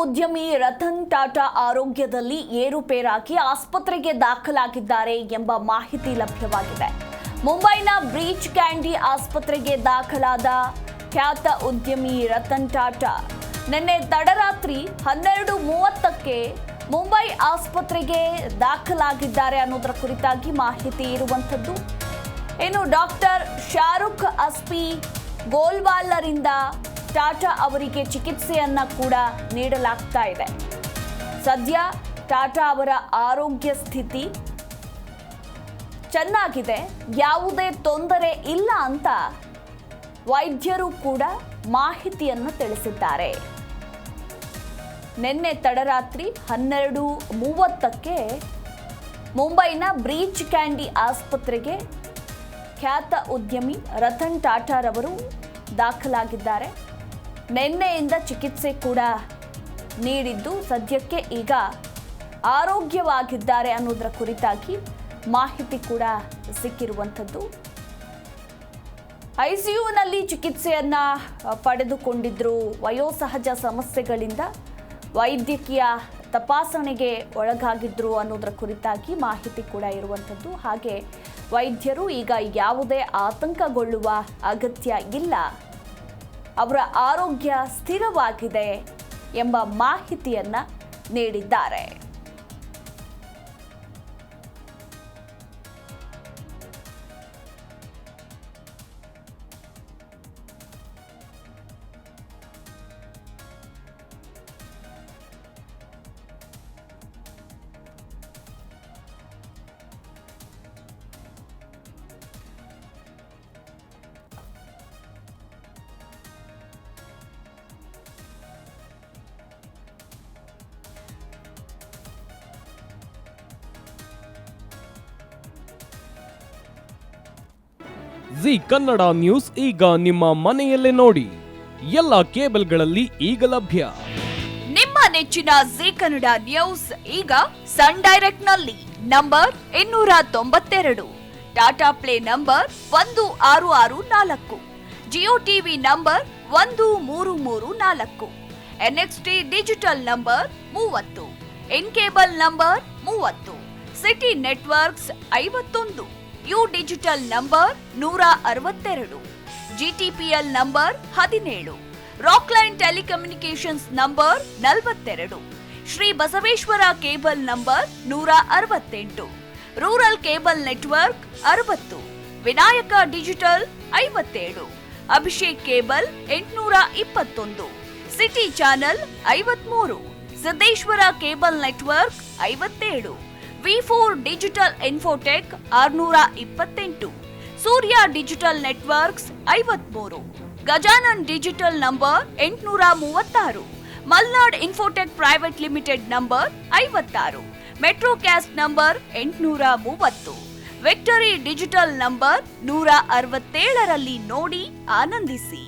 ಉದ್ಯಮಿ ರತನ್ ಟಾಟಾ ಆರೋಗ್ಯದಲ್ಲಿ ಏರುಪೇರಾಗಿ ಆಸ್ಪತ್ರೆಗೆ ದಾಖಲಾಗಿದ್ದಾರೆ ಎಂಬ ಮಾಹಿತಿ ಲಭ್ಯವಾಗಿದೆ. ಮುಂಬೈನ ಬ್ರೀಚ್ ಕ್ಯಾಂಡಿ ಆಸ್ಪತ್ರೆಗೆ ದಾಖಲಾದ ಖ್ಯಾತ ಉದ್ಯಮಿ ರತನ್ ಟಾಟಾ ನಿನ್ನೆ ತಡರಾತ್ರಿ 12:30ಕ್ಕೆ ಮುಂಬೈ ಆಸ್ಪತ್ರೆಗೆ ದಾಖಲಾಗಿದ್ದಾರೆ ಅನ್ನೋದರ ಕುರಿತಾಗಿ ಮಾಹಿತಿ ಇರುವಂಥದ್ದು. ಇನ್ನು ಡಾಕ್ಟರ್ ಶಾರುಖ್ ಅಸ್ಪಿ ಗೋಲ್ವಾಲರಿಂದ ಟಾಟಾ ಅವರಿಗೆ ಚಿಕಿತ್ಸೆಯನ್ನ ಕೂಡ ನೀಡಲಾಗ್ತಾ ಇದೆ. ಸದ್ಯ ಟಾಟಾ ಅವರ ಆರೋಗ್ಯ ಸ್ಥಿತಿ ಚೆನ್ನಾಗಿದೆ, ಯಾವುದೇ ತೊಂದರೆ ಇಲ್ಲ ಅಂತ ವೈದ್ಯರು ಕೂಡ ಮಾಹಿತಿಯನ್ನು ತಿಳಿಸಿದ್ದಾರೆ. ನಿನ್ನೆ ತಡರಾತ್ರಿ 12:30ಕ್ಕೆ ಮುಂಬೈನ ಬ್ರೀಚ್ ಕ್ಯಾಂಡಿ ಆಸ್ಪತ್ರೆಗೆ ಖ್ಯಾತ ಉದ್ಯಮಿ ರತನ್ ಟಾಟಾರವರು ದಾಖಲಾಗಿದ್ದಾರೆ. ನಿನ್ನೆಯಿಂದ ಚಿಕಿತ್ಸೆ ಕೂಡ ನೀಡಿದ್ದು ಸದ್ಯಕ್ಕೆ ಈಗ ಆರೋಗ್ಯವಾಗಿದ್ದಾರೆ ಅನ್ನೋದರ ಕುರಿತಾಗಿ ಮಾಹಿತಿ ಕೂಡ ಸಿಕ್ಕಿರುವಂಥದ್ದು. ಐಸಿಯುನಲ್ಲಿ ಚಿಕಿತ್ಸೆಯನ್ನ ಪಡೆದುಕೊಂಡಿದ್ರು. ವಯೋಸಹಜ ಸಮಸ್ಯೆಗಳಿಂದ ವೈದ್ಯಕೀಯ ತಪಾಸಣೆಗೆ ಒಳಗಾಗಿದ್ರು ಅನ್ನೋದರ ಕುರಿತಾಗಿ ಮಾಹಿತಿ ಕೂಡ ಇರುವಂಥದ್ದು. ಹಾಗೆ ವೈದ್ಯರು ಈಗ ಯಾವುದೇ ಆತಂಕಗೊಳ್ಳುವ ಅಗತ್ಯ ಇಲ್ಲ, ಅವರ ಆರೋಗ್ಯ ಸ್ಥಿರವಾಗಿದೆ ಎಂಬ ಮಾಹಿತಿಯನ್ನ ನೀಡಿದ್ದಾರೆ. ಜಿ ಕನ್ನಡ ನ್ಯೂಸ್ ಈಗ ನಿಮ್ಮ ಮನೆಯಲ್ಲೇ ನೋಡಿ. ಎಲ್ಲ ಕೇಬಲ್ಗಳಲ್ಲಿ ಈಗ ಲಭ್ಯ. ನಿಮ್ಮ ನೆಚ್ಚಿನ ಜಿ ಕನ್ನಡ ನ್ಯೂಸ್ ಈಗ ಸನ್ ಡೈರೆಕ್ಟ್ ನಲ್ಲಿ number 292, Tata Play number 1664, Jio TV number 1334, NXT digital number 30, in cable number 30, Siti networks 51, U digital number 162, GTPL number 17, Rockline telecommunications number 42, Shri Basaveshwara cable number 168, rural cable network 60, Vinayaka digital 57, Abhishek cable 821, Siti channel 53, Siddeshwara cable network 57, ವಿ4 digital infotech 628, Surya digital networks 53, Gajanan digital number 836, Malnad infotech private limited number 56, Metrocast number 830, Victory digital number 167ರಲ್ಲಿ ನೋಡಿ ಆನಂದಿಸಿ.